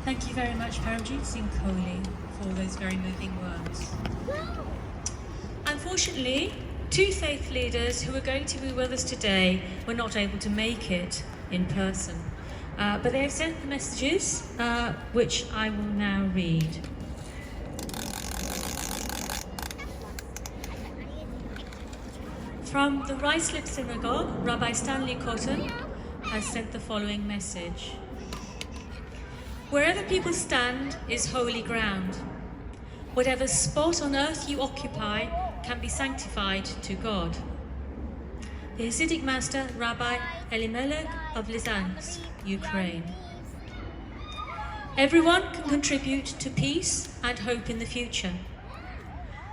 Thank you very much, Paramjit Singh Kohli, for those very moving words. Unfortunately, two faith leaders who were going to be with us today were not able to make it in person. But they have sent the messages, which I will now read. From the Ruislip Synagogue, Rabbi Stanley Cotton has sent the following message. Wherever people stand is holy ground. Whatever spot on earth you occupy can be sanctified to God. The Hasidic master, Rabbi Elimelech of Lizansk, Ukraine. Everyone can contribute to peace and hope in the future.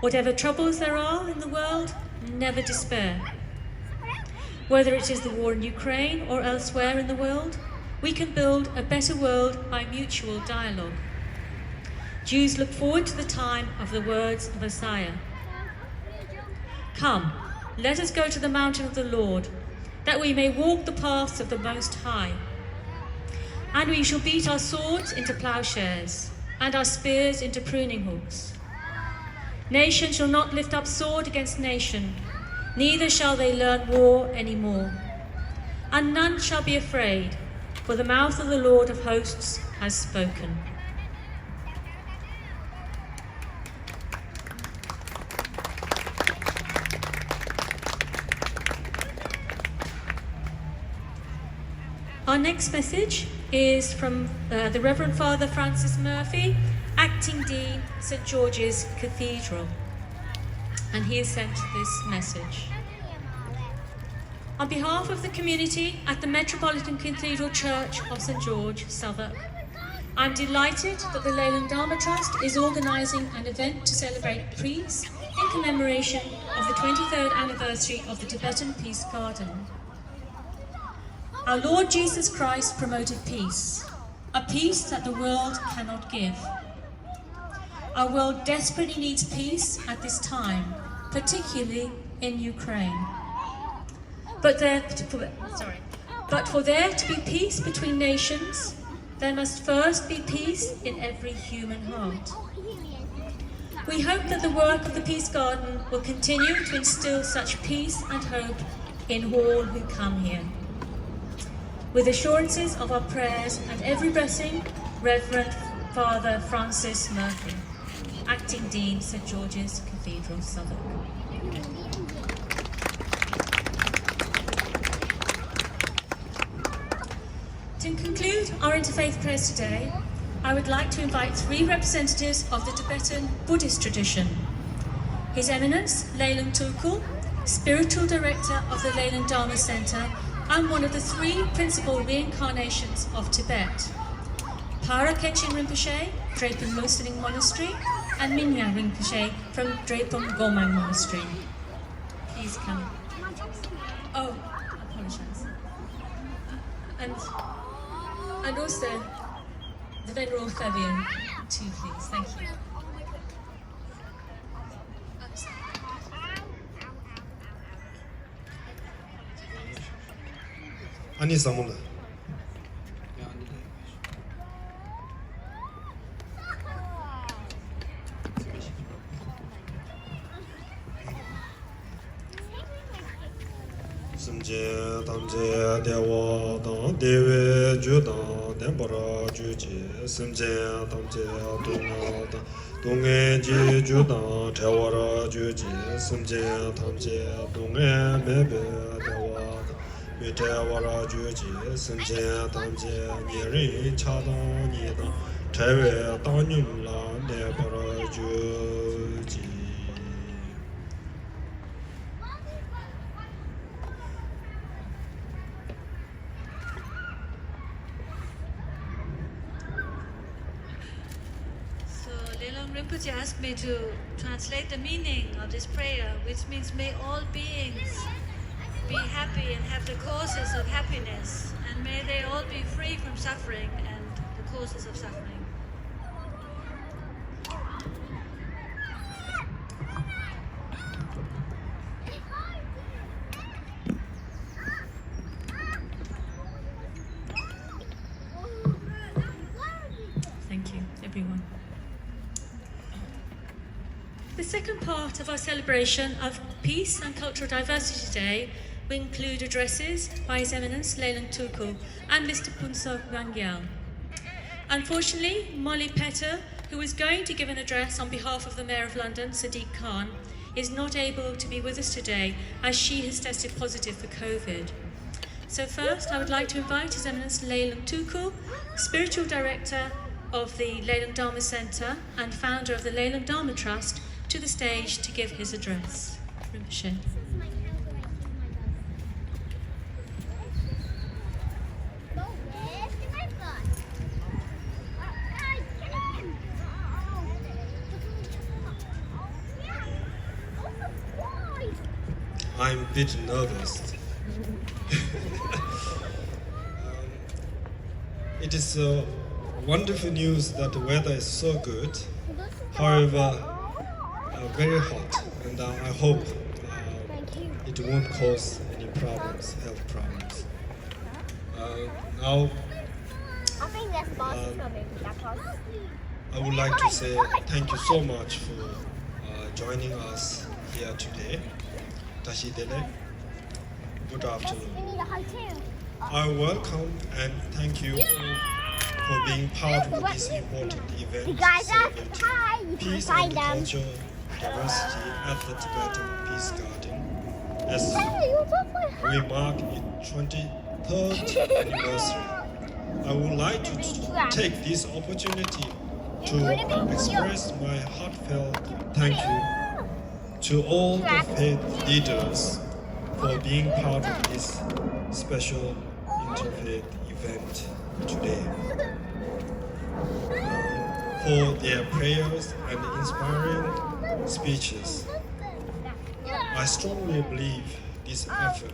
Whatever troubles there are in the world, never despair. Whether it is the war in Ukraine or elsewhere in the world, we can build a better world by mutual dialogue. Jews look forward to the time of the words of Isaiah. Come, let us go to the mountain of the Lord, that we may walk the paths of the Most High. And we shall beat our swords into plowshares, and our spears into pruning hooks. Nation shall not lift up sword against nation, neither shall they learn war any more. And none shall be afraid, for the mouth of the Lord of hosts has spoken. Our next message is from the Reverend Father Francis Murphy, Acting Dean, St George's Cathedral, and he has sent this message. On behalf of the community at the Metropolitan Cathedral Church of St George, Southwark, I'm delighted that the Leyland Dharma Trust is organising an event to celebrate peace in commemoration of the 23rd anniversary of the Tibetan Peace Garden. Our Lord Jesus Christ promoted peace, a peace that the world cannot give. Our world desperately needs peace at this time, particularly in Ukraine. But for there to be peace between nations, there must first be peace in every human heart. We hope that the work of the Peace Garden will continue to instill such peace and hope in all who come here. With assurances of our prayers and every blessing, Reverend Father Francis Murphy, Acting Dean, St George's Cathedral, Southwark. To conclude our interfaith prayers today, I would like to invite three representatives of the Tibetan Buddhist tradition. His Eminence, Leyland Tulku, Spiritual Director of the Leyland Dharma Center and one of the three principal reincarnations of Tibet. Para Khenchen Rinpoche, Drepung Loseling Monastery, and Minya Rinpoche from Drepung Gomang Monastery. Please come. Oh, apologize. And also the Venerable Fabian too, please. Thank you. 아니 사모나 심제 담제 대화당 대외 주당 덴버라 주지 심제 담제 동나다 동해지 주당 대화라 주지 심제 담제 동해 매배 대화 Mitewara Juji, Sunjaya Tamje, Niri Chadon Nidon, Tewe Tanyum La Nebara Juji. So Leyland Rinpoche asked me to translate the meaning of this prayer, which means may all beings be happy and have the causes of happiness, and may they all be free from suffering and the causes of suffering. everyone. The second part of our celebration of Peace and Cultural Diversity Day will include addresses by His Eminence Leland Tuku and Mr. Punso Wangyal. Unfortunately, Molly Petter, who is going to give an address on behalf of the Mayor of London, Sadiq Khan, is not able to be with us today as she has tested positive for COVID. So first, I would like to invite His Eminence Leland Tuku, Spiritual Director of the Leland Dharma Centre and founder of the Leland Dharma Trust, to the stage to give his address. Rinpoche. I'm a bit nervous. It is wonderful news that the weather is so good. However, very hot, and I hope it won't cause any problems, health problems. Now, I think that's boss is coming. I would like to say thank you so much for joining us here today. Tashidele, good We afternoon. need a high too. I welcome and thank you all for being part of this important event You guys are celebrating hi. You can peace find and them. cultural diversity at the Tibetan Peace Garden. As Hey, you took my we mark its 23rd anniversary, I would like to take this opportunity to express my heartfelt thank you to all the faith leaders for being part of this special interfaith event today. For their prayers and inspiring speeches. I strongly believe this effort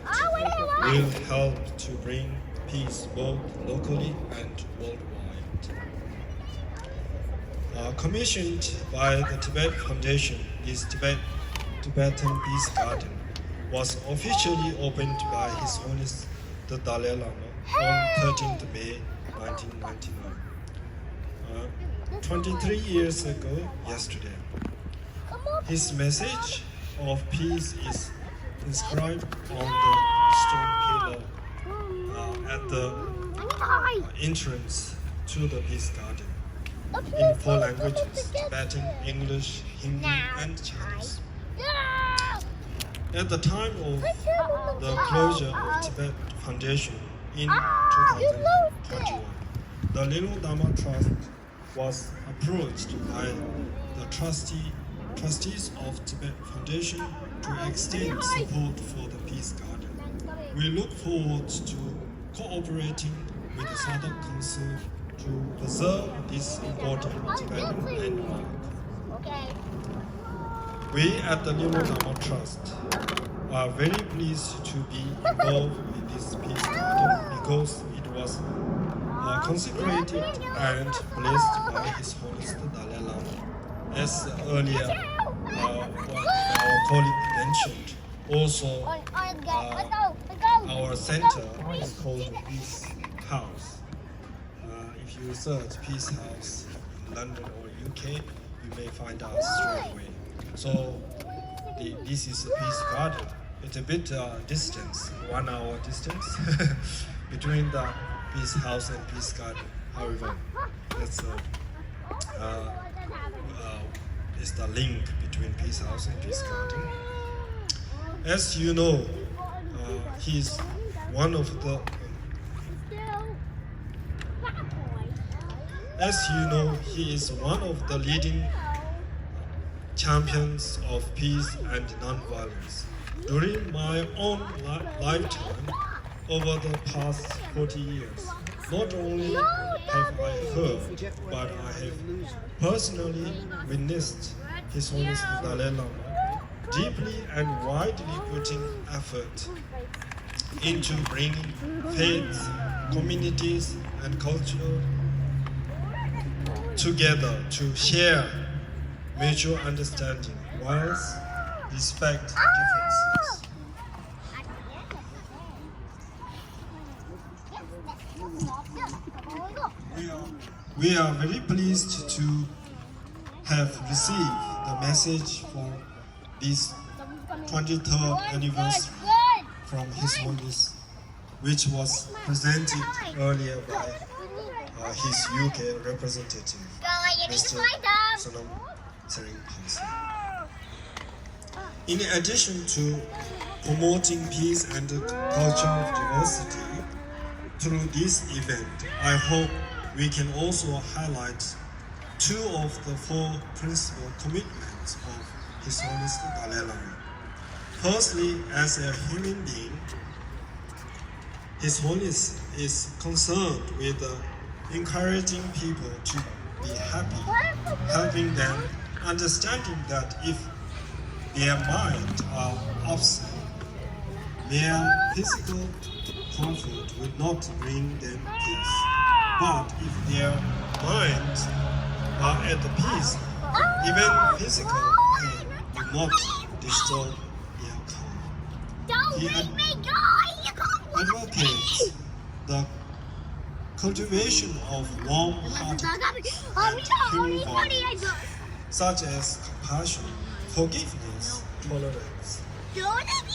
will help to bring peace both locally and worldwide. Commissioned by the Tibet Foundation, this Tibetan Peace Garden was officially opened by His Holiness the Dalai Lama on 13th May 1999. 23 years ago yesterday. His message of peace is inscribed on the stone pillar at the entrance to the Peace Garden in 4 languages: Tibetan, English, Hindi, and Chinese. At the time of the closure of Tibet Foundation in 2021, the Leland Dharma Trust was approached by the trustees of Tibet Foundation to extend support for the Peace Garden. We look forward to cooperating with the Southern Council to preserve this important Tibetan landmark. Okay. We at the Leland Dharma Trust are very pleased to be involved with this Peace Garden because it was consecrated and blessed by His Holiness the Dalai Lama. As earlier our colleague mentioned, also our center is called Peace House. If you search Peace House in London or UK, you may find us straight away. So this is a Peace Garden. It's a bit distance, 1 hour distance between the Peace House and Peace Garden. However, that's is the link between Peace House and Peace Garden. As you know, he's one of the he is one of the leading champions of peace and non-violence. During my own lifetime, over the past 40 years, not only have I heard, but I have personally witnessed His Holiness the Dalai Lama deeply and widely putting effort into bringing faiths, communities, and culture together to share mutual understanding whilst respect differences. We are very pleased to have received the message for this 23rd anniversary from His Holiness, which was presented earlier by his UK representative, Mr. Sonam Sering. In addition to promoting peace and cultural diversity through this event, I hope we can also highlight two of the four principal commitments of His Holiness the Dalai Lama. Firstly, as a human being, His Holiness is concerned with encouraging people to be happy, helping them, understanding that if their mind are upset, their physical comfort will not bring them peace. But if their minds are at the peace, even physical pain will not disturb their calm. Don't He make me go! advocates the cultivation of warm-hearted and human values, such as compassion, forgiveness, tolerance,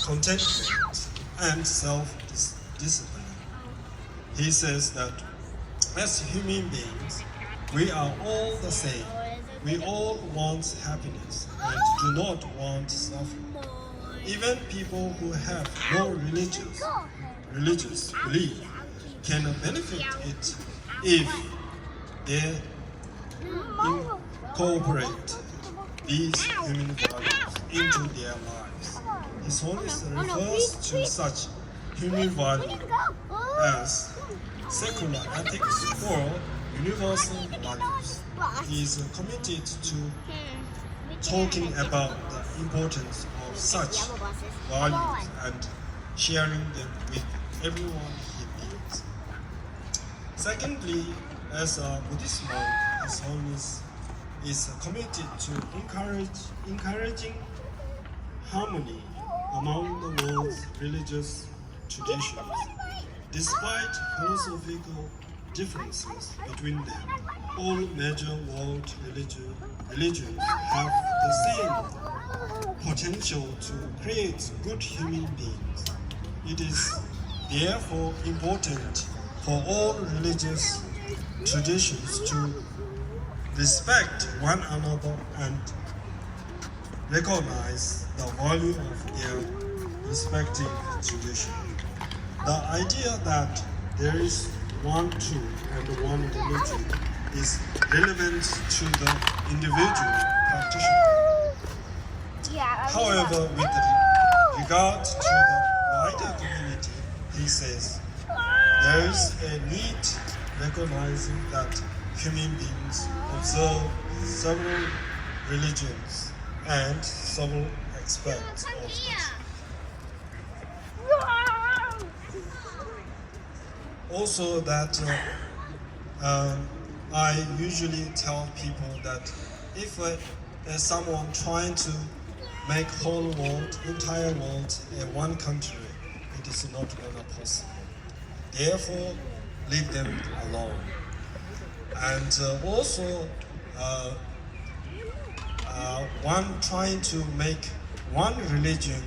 contentment, and self-discipline. He says that as human beings, we are all the same. We all want happiness and do not want suffering. Even people who have no religious belief can benefit it if they incorporate these human values into their lives. His Holiness refers to such human values as secular ethics or universal values. He is committed to talking about the importance of such values and sharing them with everyone he meets. Secondly, as a Buddhist monk, His Holiness is committed to encouraging harmony among the world's religious traditions. Despite philosophical differences between them, all major world religions have the same potential to create good human beings. It is therefore important for all religious traditions to respect one another and recognize the value of their respective tradition. The idea that there is one truth and one religion is relevant to the individual practitioner. However, with regard to the wider community, he says, there is a need recognizing that human beings observe several religions and several aspects of it. Also that I usually tell people that if there's someone trying to make whole world, entire world one country, it is not gonna possible. Therefore, leave them alone. And also, one trying to make one religion,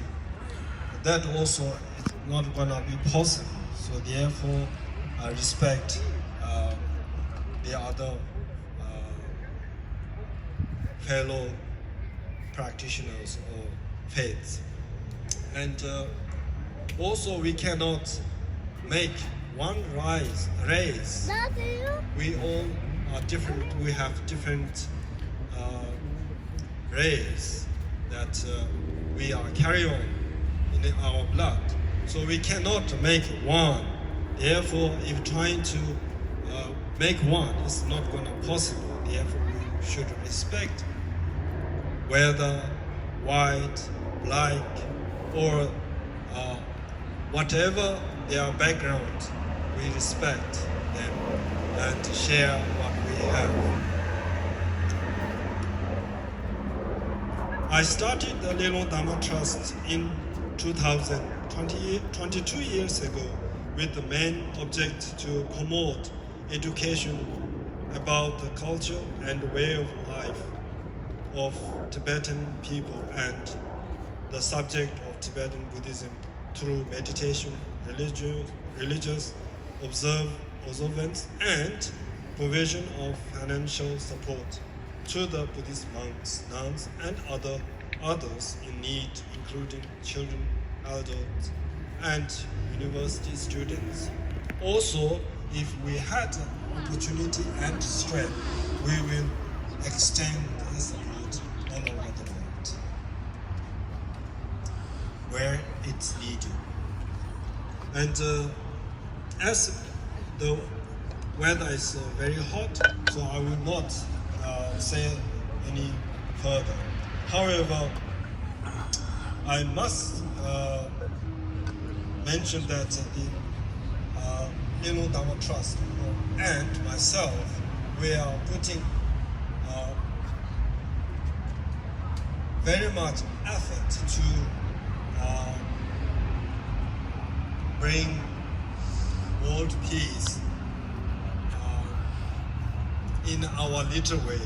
that also is not gonna be possible. So therefore, respect the other fellow practitioners or faiths. And also we cannot make one race. We all are different. We have different race that we are carry on in our blood. So we cannot make one. Therefore, if trying to make one, it's not going to possible. Therefore, we should respect whether white, black, or whatever their background, we respect them and share what we have. I started the Little Dharma Trust in 2000, 22 years ago, with the main object to promote education about the culture and way of life of Tibetan people and the subject of Tibetan Buddhism through meditation, religious observance, and provision of financial support to the Buddhist monks, nuns, and others in need, including children, adults, and university students. Also, if we had opportunity and strength, we will extend this support all over the world where it's needed. And as the weather is very hot, so I will not say any further. However, I must mention that the Innu Dhamma Trust and myself, we are putting very much effort to bring world peace in our little way.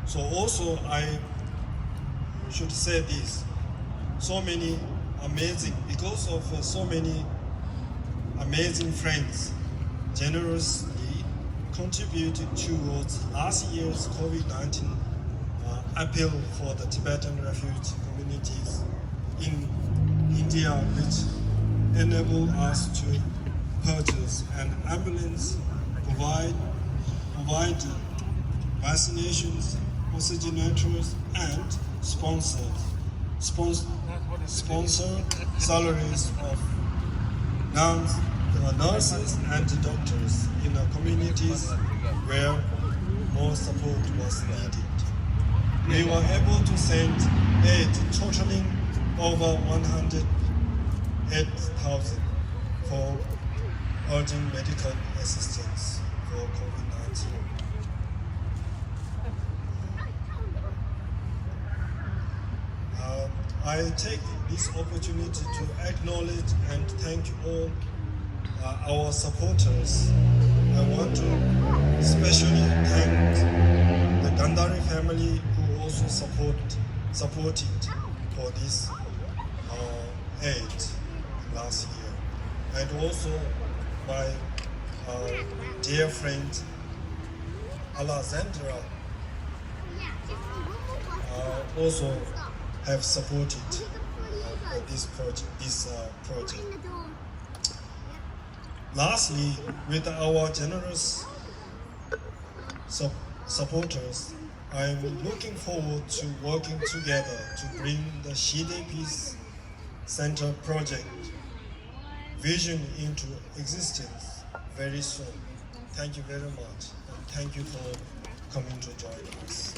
So also I should say this, so many amazing, because of so many amazing friends generously contributed towards last year's COVID-19 appeal for the Tibetan refugee communities in India, which enabled us to purchase an ambulance, provide vaccinations, oxygenators, and sponsor salaries of nurses and doctors in the communities where more support was needed. We were able to send aid totaling over 108,000 for urgent medical assistance for COVID-19. I take this opportunity to acknowledge and thank all our supporters. I want to especially thank the Gandhari family who also supported for this aid last year. And also my dear friend Alexandra also have supported this project. Lastly, with our generous supporters, I am looking forward to working together to bring the Shide Peace Center project vision into existence very soon. Thank you very much, and thank you for coming to join us.